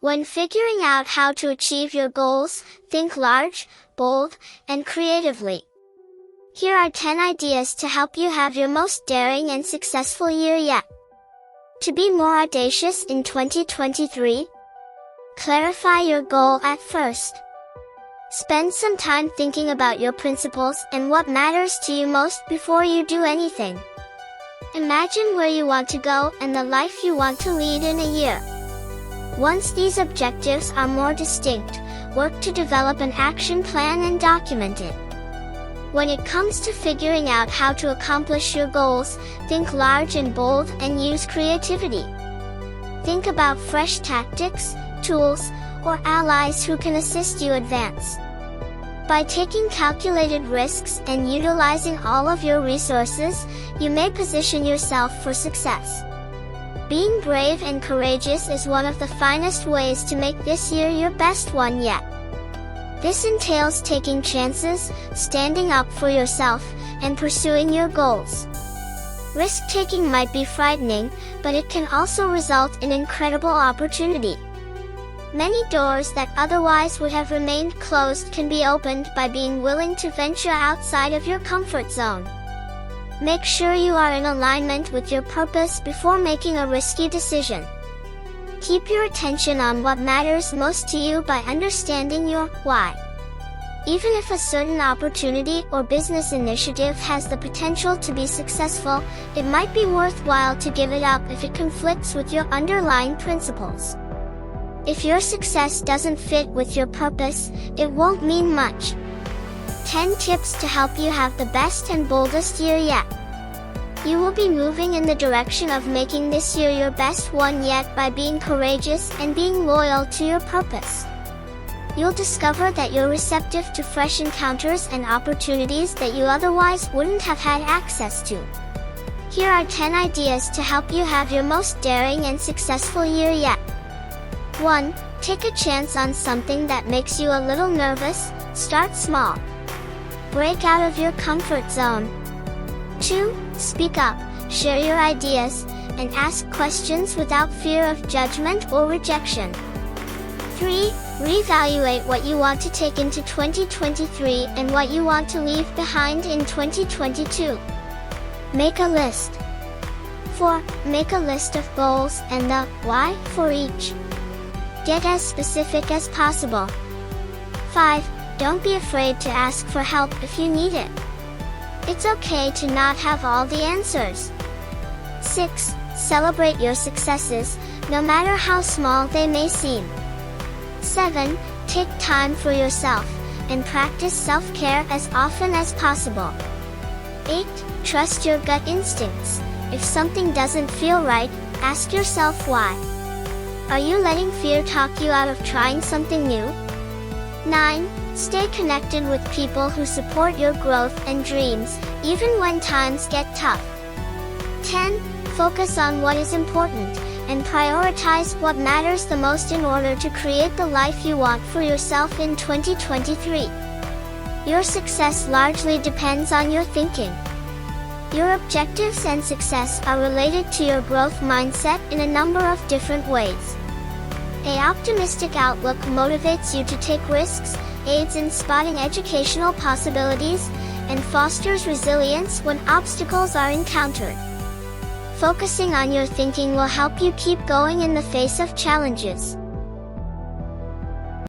When figuring out how to achieve your goals, think large, bold, and creatively. Here are 10 ideas to help you have your most daring and successful year yet. To be more audacious in 2023, clarify your goal at first. Spend some time thinking about your principles and what matters to you most before you do anything. Imagine where you want to go and the life you want to lead in a year. Once these objectives are more distinct, work to develop an action plan and document it. When it comes to figuring out how to accomplish your goals, think large and bold and use creativity. Think about fresh tactics, tools, or allies who can assist you advance. By taking calculated risks and utilizing all of your resources, you may position yourself for success. Being brave and courageous is one of the finest ways to make this year your best one yet. This entails taking chances, standing up for yourself, and pursuing your goals. Risk-taking might be frightening, but it can also result in incredible opportunity. Many doors that otherwise would have remained closed can be opened by being willing to venture outside of your comfort zone. Make sure you are in alignment with your purpose before making a risky decision. Keep your attention on what matters most to you by understanding your why. Even if a certain opportunity or business initiative has the potential to be successful, it might be worthwhile to give it up if it conflicts with your underlying principles. If your success doesn't fit with your purpose, it won't mean much. 10 tips to help you have the best and boldest year yet. You will be moving in the direction of making this year your best one yet by being courageous and being loyal to your purpose. You'll discover that you're receptive to fresh encounters and opportunities that you otherwise wouldn't have had access to. Here are 10 ideas to help you have your most daring and successful year yet. 1. Take a chance on something that makes you a little nervous. Start small. Break out of your comfort zone. 2. Speak up, share your ideas, and ask questions without fear of judgment or rejection. 3. Reevaluate what you want to take into 2023 and what you want to leave behind in 2022. Make a list. 4. Make a list of goals and the why for each. Get as specific as possible. 5. Don't be afraid to ask for help if you need it. It's okay to not have all the answers. 6. Celebrate your successes, no matter how small they may seem. 7. Take time for yourself, and practice self-care as often as possible. 8. Trust your gut instincts. If something doesn't feel right, ask yourself why. Are you letting fear talk you out of trying something new? 9. Stay connected with people who support your growth and dreams, even when times get tough. 10. Focus on what is important, and prioritize what matters the most in order to create the life you want for yourself in 2023. Your success largely depends on your thinking. Your objectives and success are related to your growth mindset in a number of different ways. An optimistic outlook motivates you to take risks, aids in spotting educational possibilities, and fosters resilience when obstacles are encountered. Focusing on your thinking will help you keep going in the face of challenges.